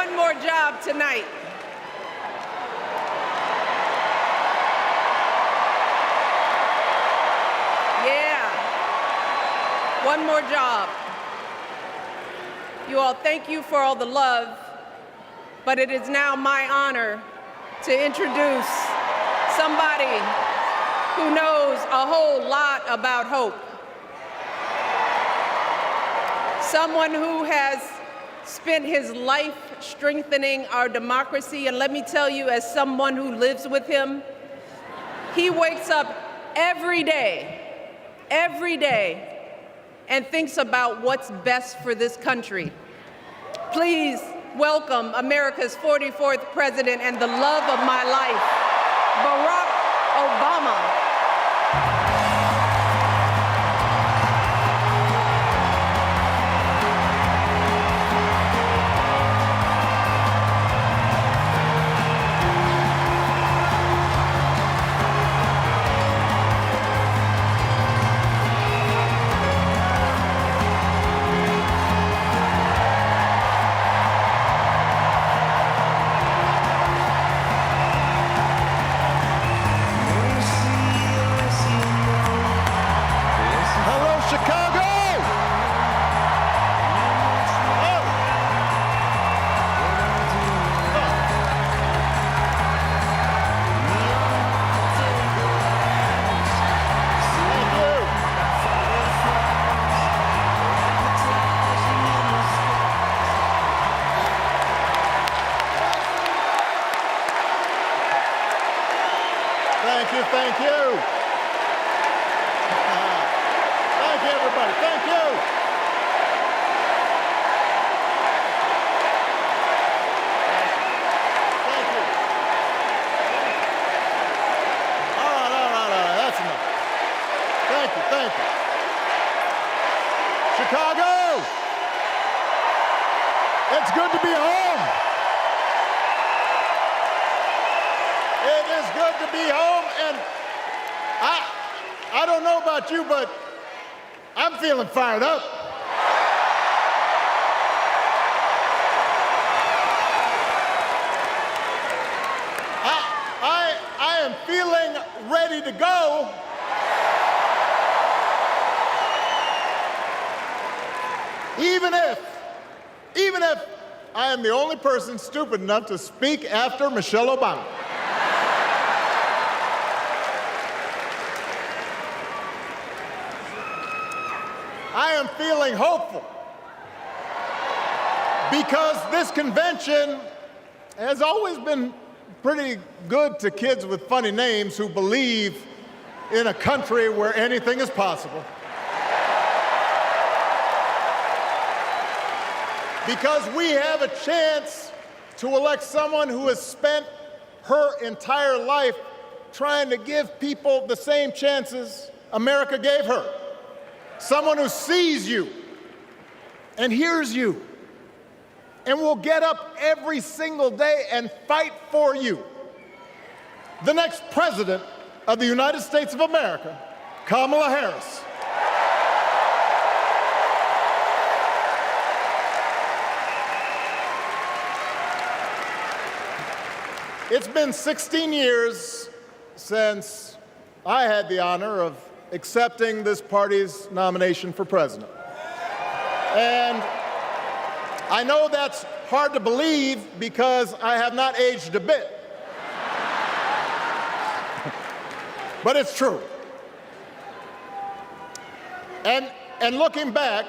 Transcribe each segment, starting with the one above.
one more job tonight. Yeah, one more job. You all, thank you for all the love, but it is now my honor to introduce somebody who knows a whole lot about hope. Someone who has spent his life strengthening our democracy, and let me tell you, as someone who lives with him, he wakes up every day, and thinks about what's best for this country. Please welcome America's 44th president and the love of my life, Barack Obama. Thank you. Thank you, everybody. Thank you. Thank you. All right. That's enough. Thank you. Chicago, it's good to be home. It is good to be home, and I don't know about you, but I'm feeling fired up. I am feeling ready to go. Even if I am the only person stupid enough to speak after Michelle Obama. I am feeling hopeful because this convention has always been pretty good to kids with funny names who believe in a country where anything is possible. Because we have a chance to elect someone who has spent her entire life trying to give people the same chances America gave her. Someone who sees you and hears you and will get up every single day and fight for you. The next president of the United States of America, Kamala Harris. It's been 16 years since I had the honor of accepting this party's nomination for president. And I know that's hard to believe because I have not aged a bit. But it's true. And looking back,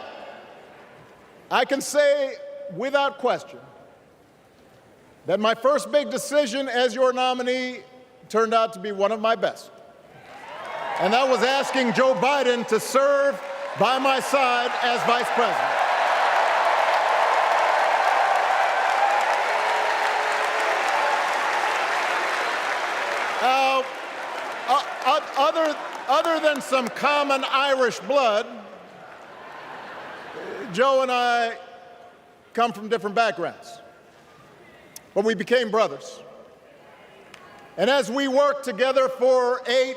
I can say without question that my first big decision as your nominee turned out to be one of my best. And that was asking Joe Biden to serve by my side as vice president. Other than some common Irish blood, Joe and I come from different backgrounds, but we became brothers. And as we worked together for 8,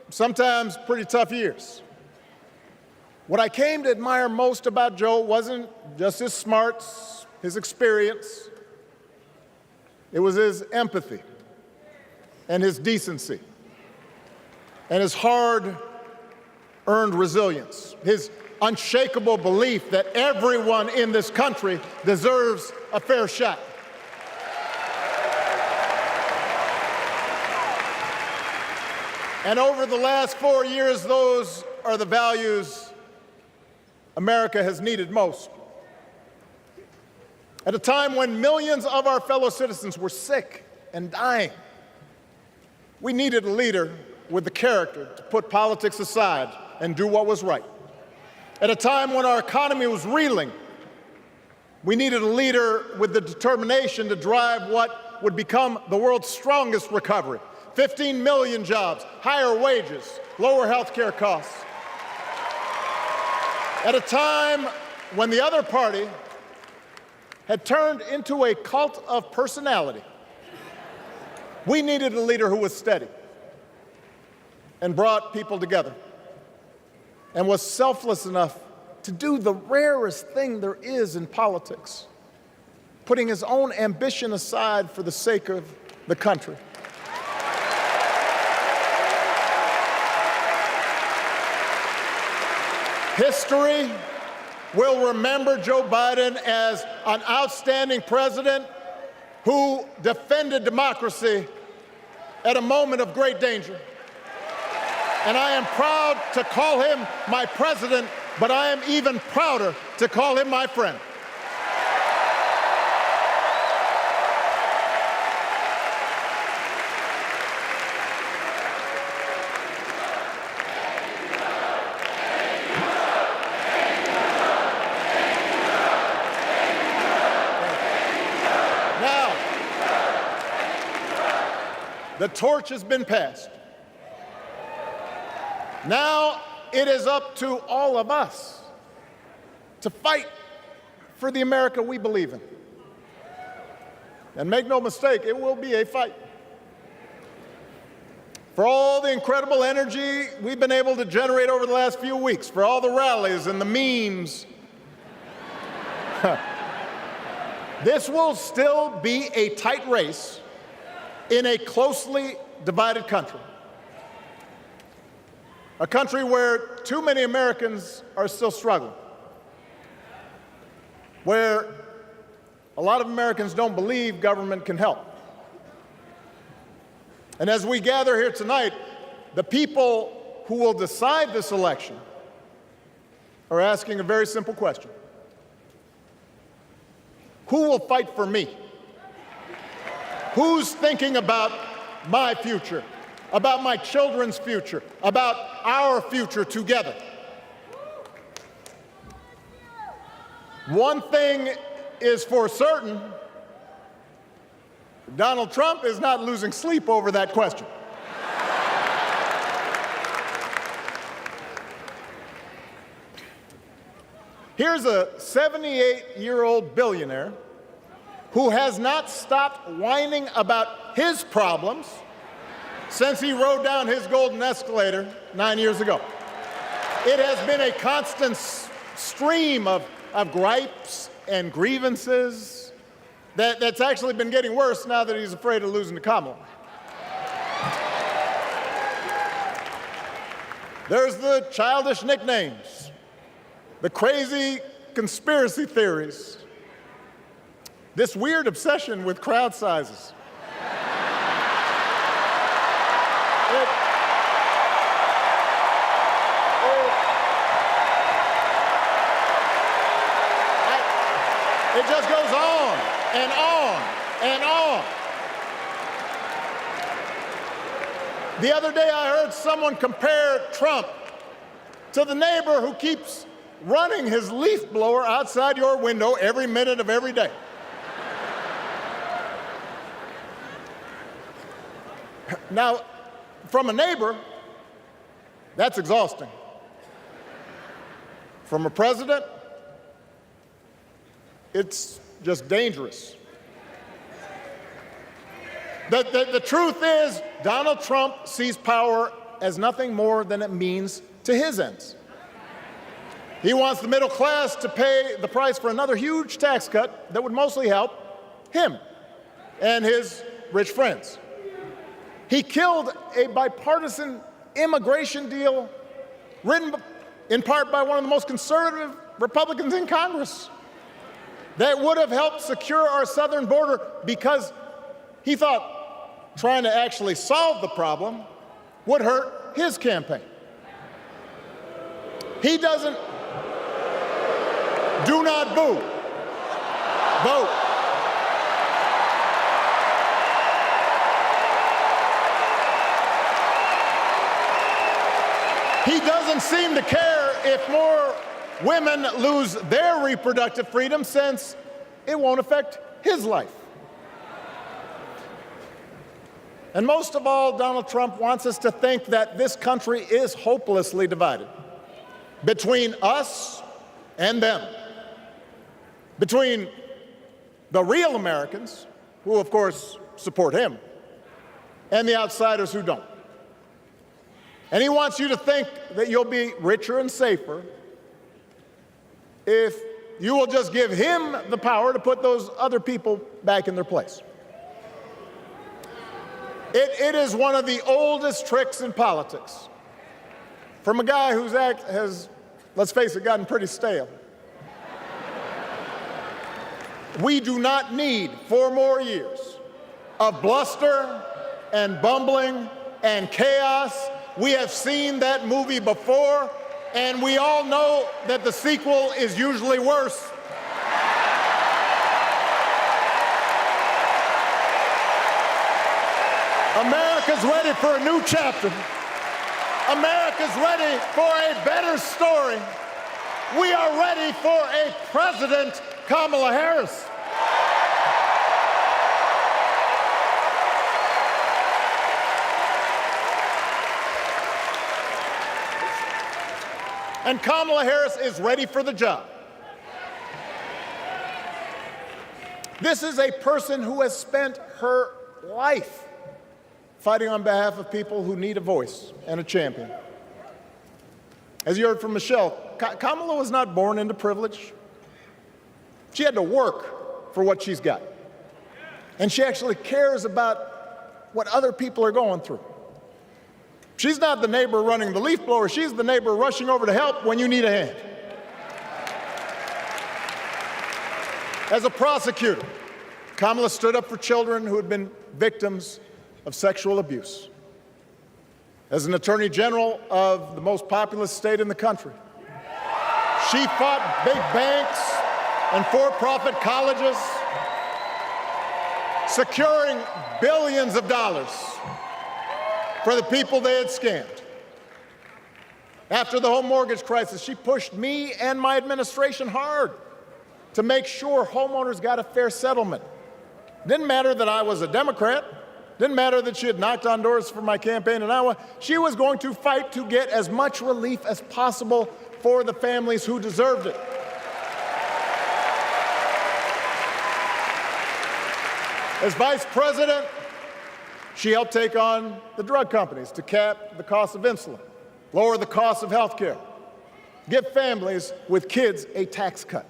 sometimes pretty tough years, what I came to admire most about Joe wasn't just his smarts, his experience, It was his empathy and his decency and his hard-earned resilience, his unshakable belief that everyone in this country deserves a fair shot. And over the last 4 years, those are the values America has needed most. At a time when millions of our fellow citizens were sick and dying, we needed a leader with the character to put politics aside and do what was right. At a time when our economy was reeling, we needed a leader with the determination to drive what would become the world's strongest recovery. 15 million jobs, higher wages, lower health care costs. At a time when the other party had turned into a cult of personality, we needed a leader who was steady and brought people together and was selfless enough to do the rarest thing there is in politics, putting his own ambition aside for the sake of the country. History will remember Joe Biden as an outstanding president who defended democracy at a moment of great danger. And I am proud to call him my president, but I am even prouder to call him my friend. The torch has been passed. Now it is up to all of us to fight for the America we believe in. And make no mistake, it will be a fight. For all the incredible energy we've been able to generate over the last few weeks, for all the rallies and the memes, this will still be a tight race in a closely divided country. A country where too many Americans are still struggling, where a lot of Americans don't believe government can help. And as we gather here tonight, the people who will decide this election are asking a very simple question. Who will fight for me? Who's thinking about my future, about my children's future, about our future together? One thing is for certain, Donald Trump is not losing sleep over that question. Here's a 78-year-old billionaire who has not stopped whining about his problems since he rode down his golden escalator 9 years ago. It has been a constant stream of gripes and grievances that's actually been getting worse now that he's afraid of losing to Kamala. There's the childish nicknames, the crazy conspiracy theories, this weird obsession with crowd sizes. It just goes on and on and on. The other day I heard someone compare Trump to the neighbor who keeps running his leaf blower outside your window every minute of every day. Now, from a neighbor, that's exhausting. From a president, it's just dangerous. The truth is, Donald Trump sees power as nothing more than it means to his ends. He wants the middle class to pay the price for another huge tax cut that would mostly help him. and his rich friends. He killed a bipartisan immigration deal written in part by one of the most conservative Republicans in Congress that would have helped secure our southern border, because he thought trying to actually solve the problem would hurt his campaign. He doesn't. Do not boo. Vote. He doesn't seem to care if more women lose their reproductive freedom, since it won't affect his life. And most of all, Donald Trump wants us to think that this country is hopelessly divided between us and them, between the real Americans, who of course support him, and the outsiders who don't. And he wants you to think that you'll be richer and safer if you will just give him the power to put those other people back in their place. It is one of the oldest tricks in politics, from a guy whose act has, let's face it, gotten pretty stale. We do not need 4 more years of bluster and bumbling and chaos. We have seen that movie before, and we all know that the sequel is usually worse. America's ready for a new chapter. America's ready for a better story. We are ready for a President Kamala Harris. And Kamala Harris is ready for the job. This is a person who has spent her life fighting on behalf of people who need a voice and a champion. As you heard from Michelle, Kamala was not born into privilege. She had to work for what she's got. And she actually cares about what other people are going through. She's not the neighbor running the leaf blower. She's the neighbor rushing over to help when you need a hand. As a prosecutor, Kamala stood up for children who had been victims of sexual abuse. As an attorney general of the most populous state in the country, she fought big banks and for-profit colleges, securing billions of dollars for the people they had scammed. After the home mortgage crisis, she pushed me and my administration hard to make sure homeowners got a fair settlement. Didn't matter that I was a Democrat. Didn't matter that she had knocked on doors for my campaign in Iowa. She was going to fight to get as much relief as possible for the families who deserved it. As vice president, she helped take on the drug companies to cap the cost of insulin, lower the cost of health care, give families with kids a tax cut.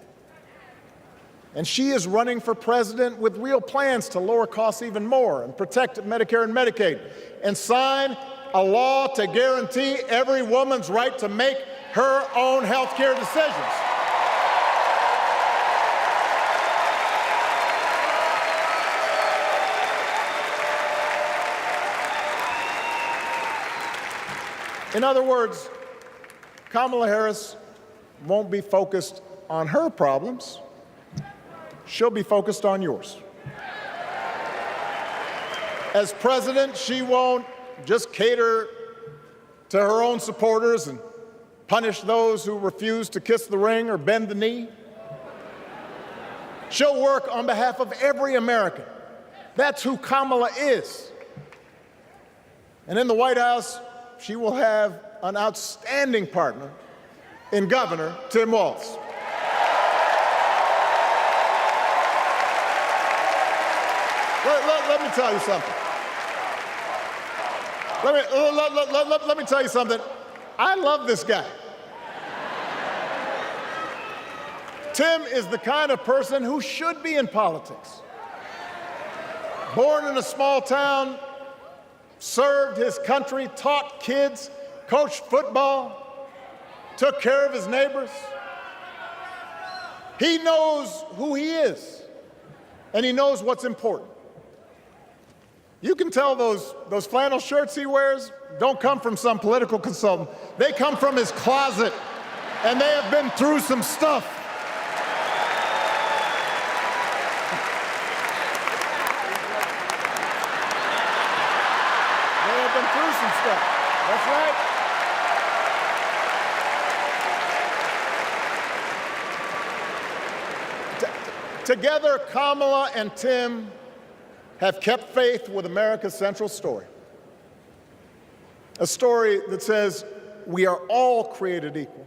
And she is running for president with real plans to lower costs even more and protect Medicare and Medicaid, and sign a law to guarantee every woman's right to make her own health care decisions. In other words, Kamala Harris won't be focused on her problems. She'll be focused on yours. As president, she won't just cater to her own supporters and punish those who refuse to kiss the ring or bend the knee. She'll work on behalf of every American. That's who Kamala is. And in the White House, she will have an outstanding partner in Governor Tim Walz. Let me tell you something. Let me tell you something. I love this guy. Tim is the kind of person who should be in politics. born in a small town, served his country, taught kids, coached football, took care of his neighbors. He knows who he is, and he knows what's important. You can tell those flannel shirts he wears don't come from some political consultant. They come from his closet, and they have been through some stuff. They have been through some stuff. That's right. Together, Kamala and Tim have kept faith with America's central story. A story that says we are all created equal.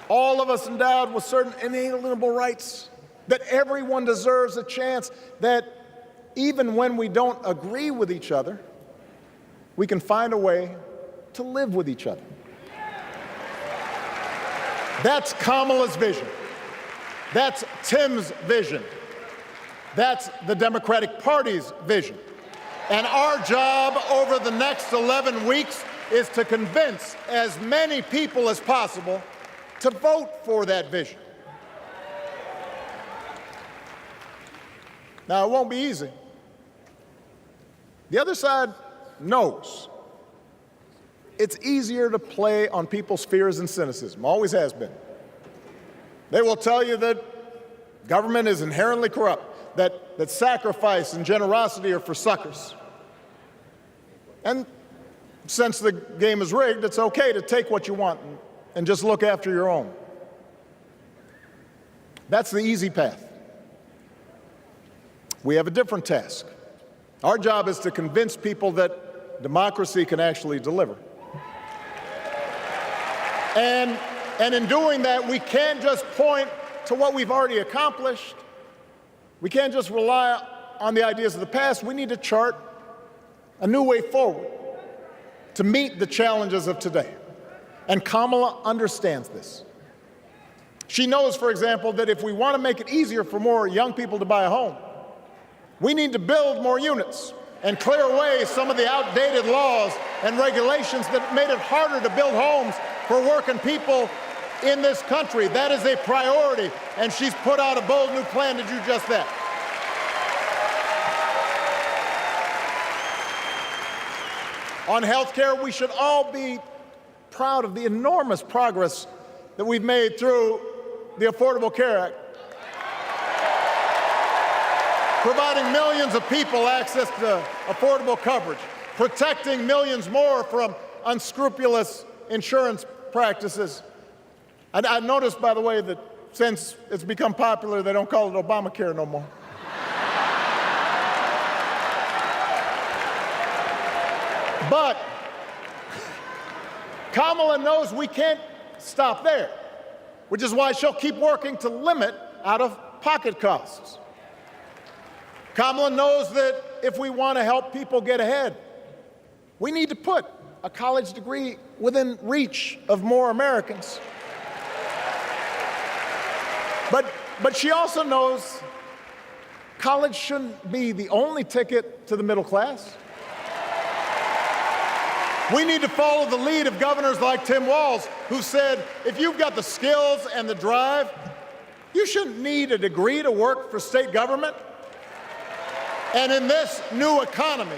All of us endowed with certain inalienable rights, that everyone deserves a chance, that even when we don't agree with each other, we can find a way to live with each other. That's Kamala's vision. That's Tim's vision. That's the Democratic Party's vision. And our job over the next 11 weeks is to convince as many people as possible to vote for that vision. Now, it won't be easy. The other side knows it's easier to play on people's fears and cynicism, always has been. They will tell you that government is inherently corrupt, that sacrifice and generosity are for suckers. And since the game is rigged, it's okay to take what you want and just look after your own. That's the easy path. We have a different task. Our job is to convince people that democracy can actually deliver. And in doing that, we can't just point to what we've already accomplished. We can't just rely on the ideas of the past. We need to chart a new way forward to meet the challenges of today. And Kamala understands this. She knows, for example, that if we want to make it easier for more young people to buy a home, we need to build more units and clear away some of the outdated laws and regulations that made it harder to build homes for working people in this country. That is a priority, and she's put out a bold new plan to do just that. On health care, we should all be proud of the enormous progress that we've made through the Affordable Care Act, providing millions of people access to affordable coverage, protecting millions more from unscrupulous insurance practices. I noticed, by the way, that since it's become popular, they don't call it Obamacare no more. But Kamala knows we can't stop there, which is why she'll keep working to limit out-of-pocket costs. Kamala knows that if we want to help people get ahead, we need to put a college degree within reach of more Americans. But she also knows college shouldn't be the only ticket to the middle class. We need to follow the lead of governors like Tim Walz, who said, if you've got the skills and the drive, you shouldn't need a degree to work for state government. And in this new economy,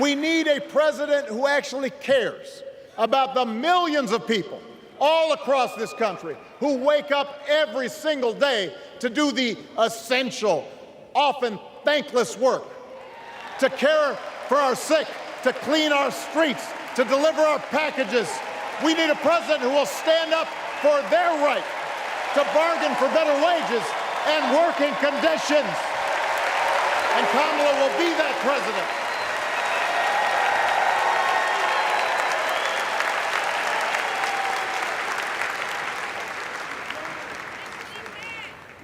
we need a president who actually cares about the millions of people all across this country who wake up every single day to do the essential, often thankless work, to care for our sick, to clean our streets, to deliver our packages. We need a president who will stand up for their right to bargain for better wages and working conditions. And Kamala will be that president.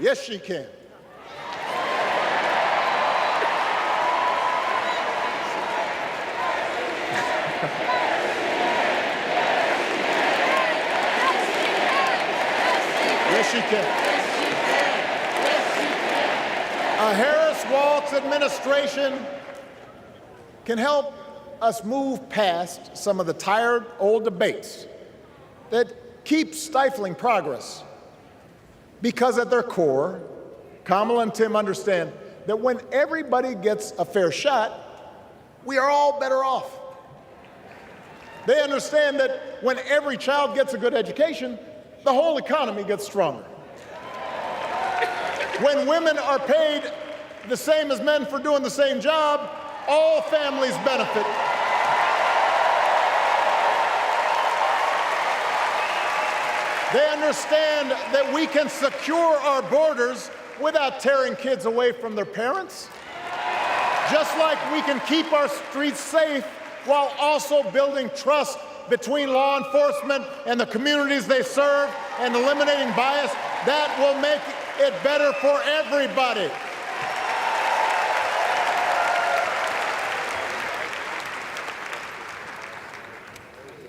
Yes, she can. Yes, she can. Harris-Walz administration can help us move past some of the tired old debates that keep stifling progress, because at their core, Kamala and Tim understand that when everybody gets a fair shot, we are all better off. They understand that when every child gets a good education, the whole economy gets stronger. When women are paid the same as men for doing the same job, all families benefit. They understand that we can secure our borders without tearing kids away from their parents, just like we can keep our streets safe while also building trust between law enforcement and the communities they serve and eliminating bias. That will make it better for everybody.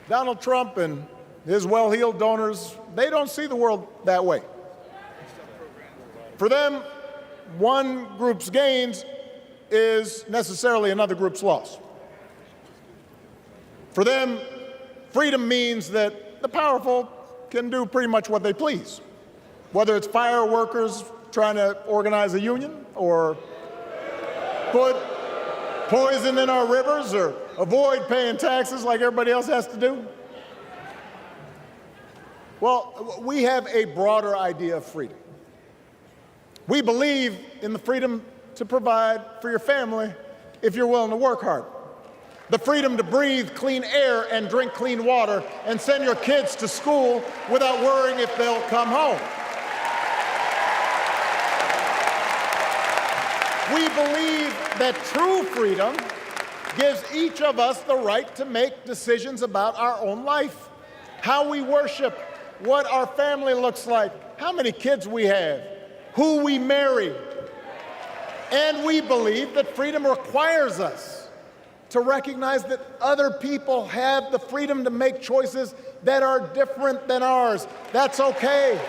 Donald Trump and his well-heeled donors, they don't see the world that way. For them, one group's gains is necessarily another group's loss. For them, freedom means that the powerful can do pretty much what they please, whether it's fire workers trying to organize a union, or put poison in our rivers, or avoid paying taxes like everybody else has to do. Well, we have a broader idea of freedom. We believe in the freedom to provide for your family if you're willing to work hard. The freedom to breathe clean air and drink clean water and send your kids to school without worrying if they'll come home. We believe that true freedom gives each of us the right to make decisions about our own life, how we worship, what our family looks like, how many kids we have, who we marry. And we believe that freedom requires us to recognize that other people have the freedom to make choices that are different than ours. That's okay.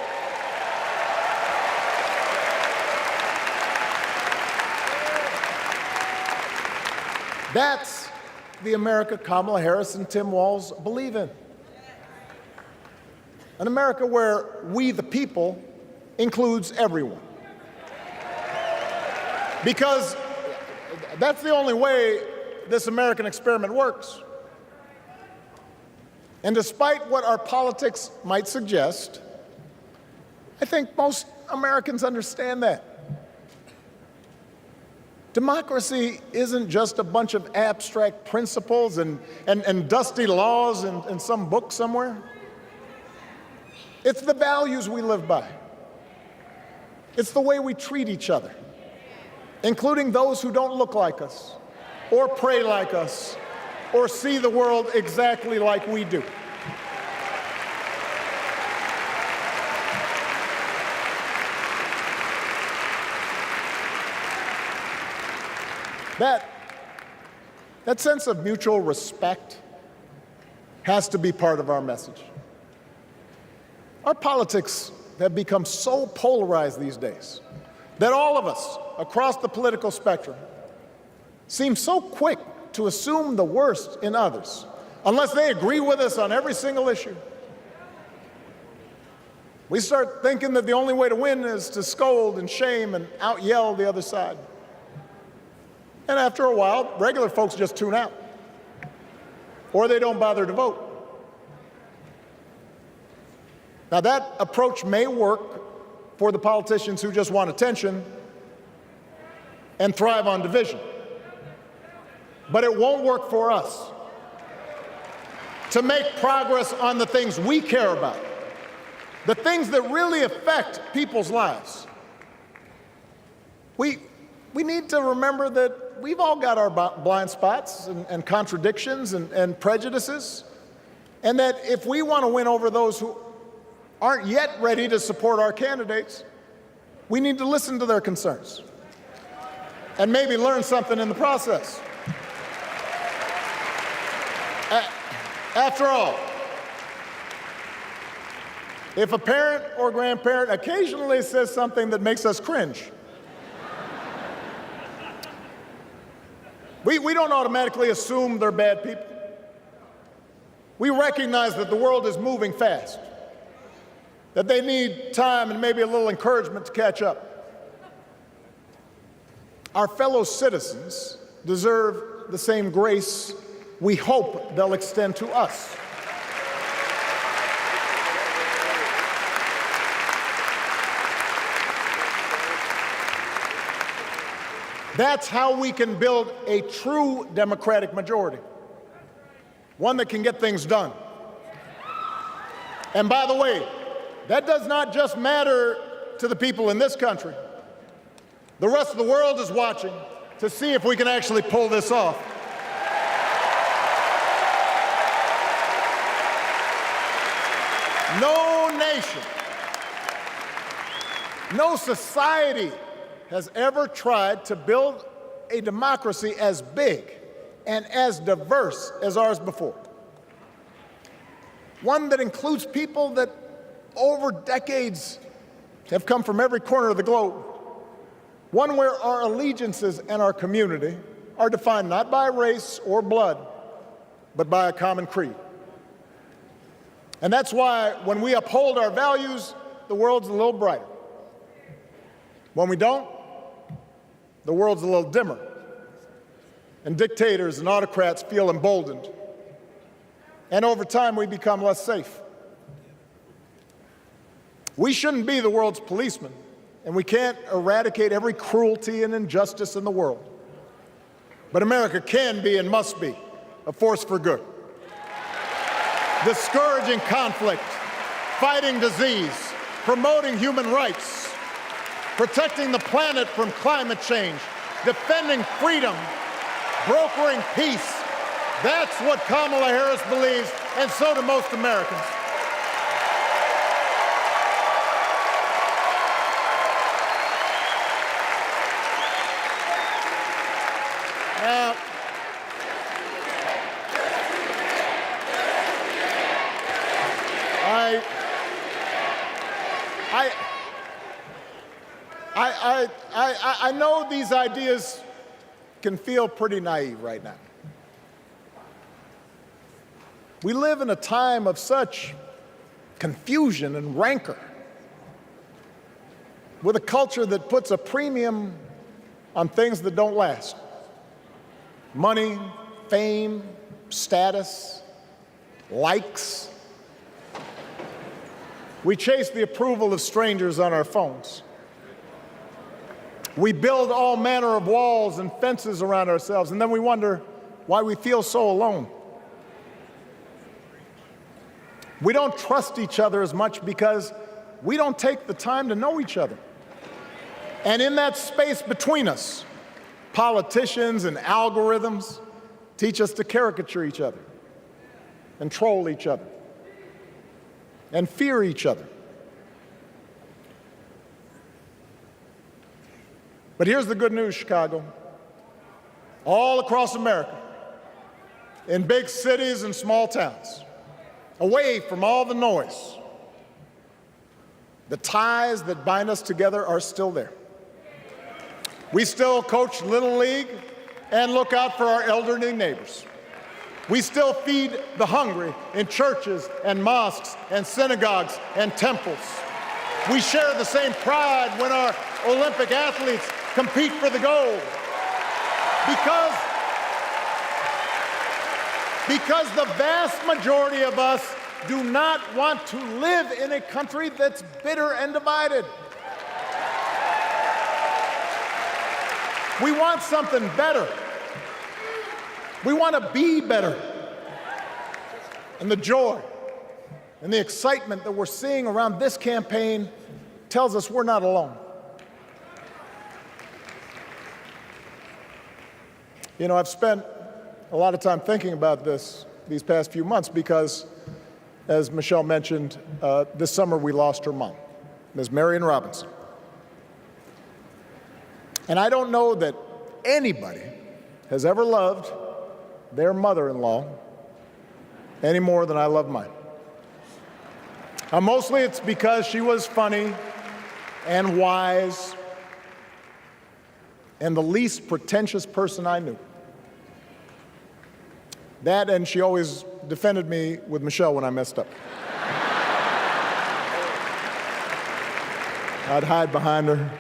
That's the America Kamala Harris and Tim Walz believe in. An America where we, the people, includes everyone. Because that's the only way this American experiment works. And despite what our politics might suggest, I think most Americans understand that. Democracy isn't just a bunch of abstract principles and dusty laws in some book somewhere. It's the values we live by. It's the way we treat each other, including those who don't look like us, or pray like us, or see the world exactly like we do. That sense of mutual respect has to be part of our message. Our politics have become so polarized these days that all of us across the political spectrum seem so quick to assume the worst in others, unless they agree with us on every single issue. We start thinking that the only way to win is to scold and shame and out-yell the other side. And after a while, regular folks just tune out, or they don't bother to vote. Now, that approach may work for the politicians who just want attention and thrive on division, but it won't work for us to make progress on the things we care about, the things that really affect people's lives. We need to remember that we've all got our blind spots and contradictions and prejudices, and that if we want to win over those who aren't yet ready to support our candidates, we need to listen to their concerns and maybe learn something in the process. After all, if a parent or grandparent occasionally says something that makes us cringe, We don't automatically assume they're bad people. We recognize that the world is moving fast, that they need time and maybe a little encouragement to catch up. Our fellow citizens deserve the same grace we hope they'll extend to us. That's how we can build a true democratic majority, one that can get things done. And by the way, that does not just matter to the people in this country. The rest of the world is watching to see if we can actually pull this off. No nation, no society has ever tried to build a democracy as big and as diverse as ours before. One that includes people that over decades have come from every corner of the globe. One where our allegiances and our community are defined not by race or blood, but by a common creed. And that's why when we uphold our values, the world's a little brighter. When we don't, the world's a little dimmer. And dictators and autocrats feel emboldened. And over time, we become less safe. We shouldn't be the world's policemen, and we can't eradicate every cruelty and injustice in the world. But America can be and must be a force for good, discouraging conflict, fighting disease, promoting human rights, protecting the planet from climate change, defending freedom, brokering peace. That's what Kamala Harris believes, and so do most Americans. Now, I know these ideas can feel pretty naive right now. We live in a time of such confusion and rancor, with a culture that puts a premium on things that don't last. Money, fame, status, likes. We chase the approval of strangers on our phones. We build all manner of walls and fences around ourselves, and then we wonder why we feel so alone. We don't trust each other as much because we don't take the time to know each other. And in that space between us, politicians and algorithms teach us to caricature each other and troll each other and fear each other. But here's the good news, Chicago. All across America, in big cities and small towns, away from all the noise, the ties that bind us together are still there. We still coach Little League and look out for our elderly neighbors. We still feed the hungry in churches and mosques and synagogues and temples. We share the same pride when our Olympic athletes compete for the gold. Because the vast majority of us do not want to live in a country that's bitter and divided. We want something better. We want to be better. And the joy and the excitement that we're seeing around this campaign tells us we're not alone. You know, I've spent a lot of time thinking about these past few months because, as Michelle mentioned, this summer we lost her mom, Ms. Marion Robinson. And I don't know that anybody has ever loved their mother-in-law any more than I love mine. Mostly it's because she was funny and wise and the least pretentious person I knew. That, and she always defended me with Michelle when I messed up. I'd hide behind her.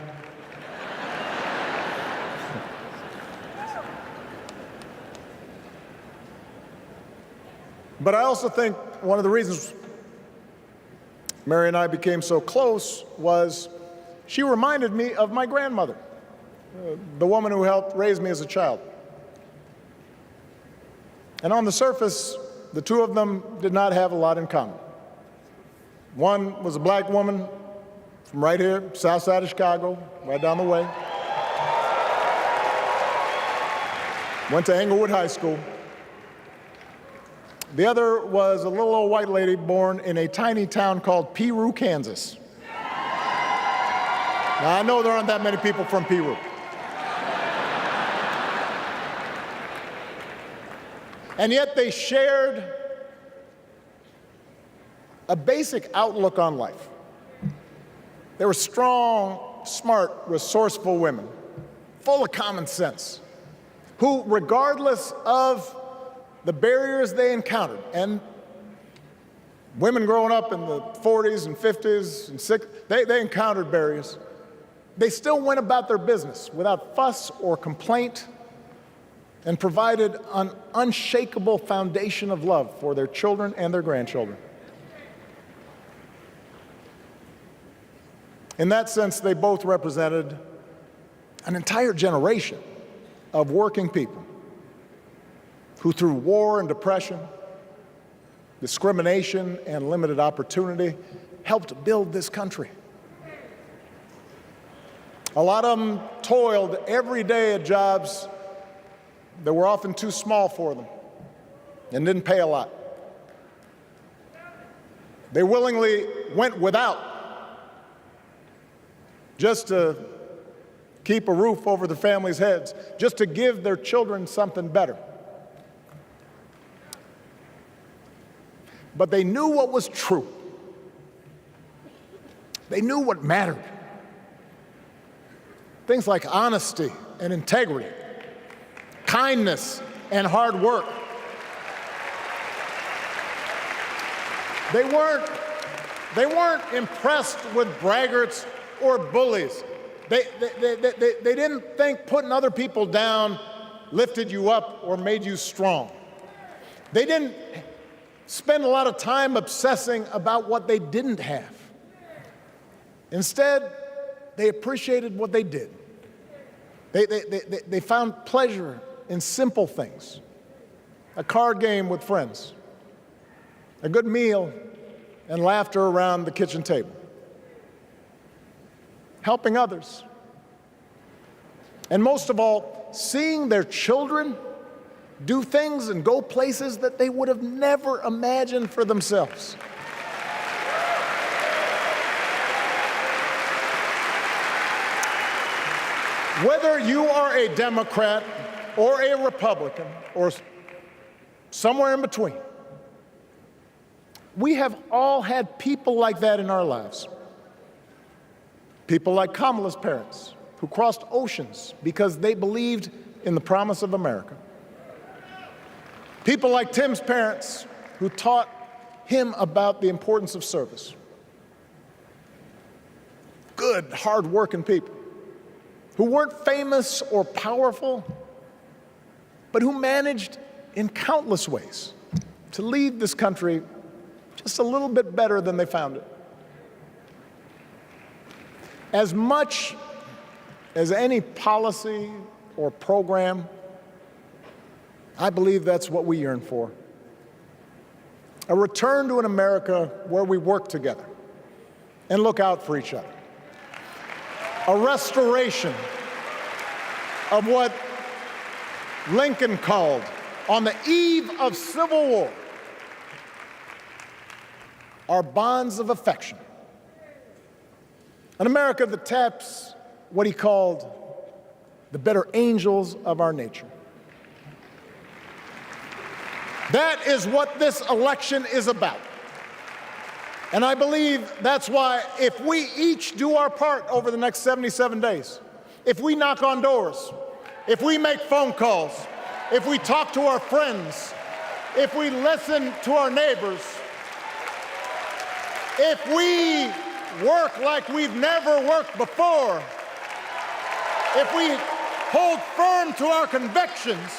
But I also think one of the reasons Mary and I became so close was she reminded me of my grandmother, the woman who helped raise me as a child. And on the surface, the two of them did not have a lot in common. One was a black woman from right here, south side of Chicago, right down the way. Went to Englewood High School. The other was a little old white lady born in a tiny town called Peru, Kansas. Now, I know there aren't that many people from Peru. And yet they shared a basic outlook on life. They were strong, smart, resourceful women, full of common sense, who, regardless of the barriers they encountered, and women growing up in the 40s and 50s and 60s, they encountered barriers. They still went about their business without fuss or complaint and provided an unshakable foundation of love for their children and their grandchildren. In that sense, they both represented an entire generation of working people who, through war and depression, discrimination and limited opportunity, helped build this country. A lot of them toiled every day at jobs that were often too small for them and didn't pay a lot. They willingly went without just to keep a roof over their families' heads, just to give their children something better. But they knew what was true. They knew what mattered. Things like honesty and integrity, kindness and hard work. They weren't impressed with braggarts or bullies. They didn't think putting other people down lifted you up or made you strong. They didn't spend a lot of time obsessing about what they didn't have. Instead, they appreciated what they did. They found pleasure in simple things: a card game with friends, a good meal, and laughter around the kitchen table, helping others, and most of all, seeing their children do things and go places that they would have never imagined for themselves. Whether you are a Democrat or a Republican or somewhere in between, we have all had people like that in our lives. People like Kamala's parents, who crossed oceans because they believed in the promise of America. People like Tim's parents, who taught him about the importance of service. Good, hard-working people who weren't famous or powerful, but who managed in countless ways to leave this country just a little bit better than they found it. As much as any policy or program, I believe that's what we yearn for. A return to an America where we work together and look out for each other. A restoration of what Lincoln called, on the eve of Civil War, our bonds of affection. An America that taps what he called the better angels of our nature. That is what this election is about. And I believe that's why, if we each do our part over the next 77 days, if we knock on doors, if we make phone calls, if we talk to our friends, if we listen to our neighbors, if we work like we've never worked before, if we hold firm to our convictions,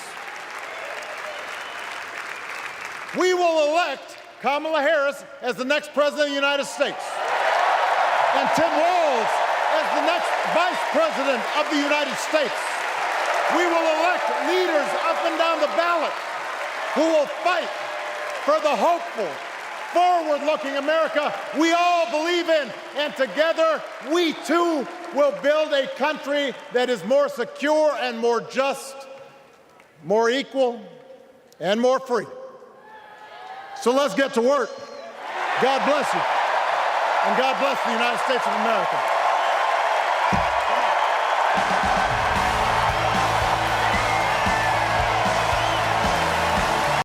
we will elect Kamala Harris as the next President of the United States and Tim Walz as the next Vice President of the United States. We will elect leaders up and down the ballot who will fight for the hopeful, forward-looking America we all believe in, and together we too will build a country that is more secure and more just, more equal, and more free. So let's get to work. God bless you, and God bless the United States of America.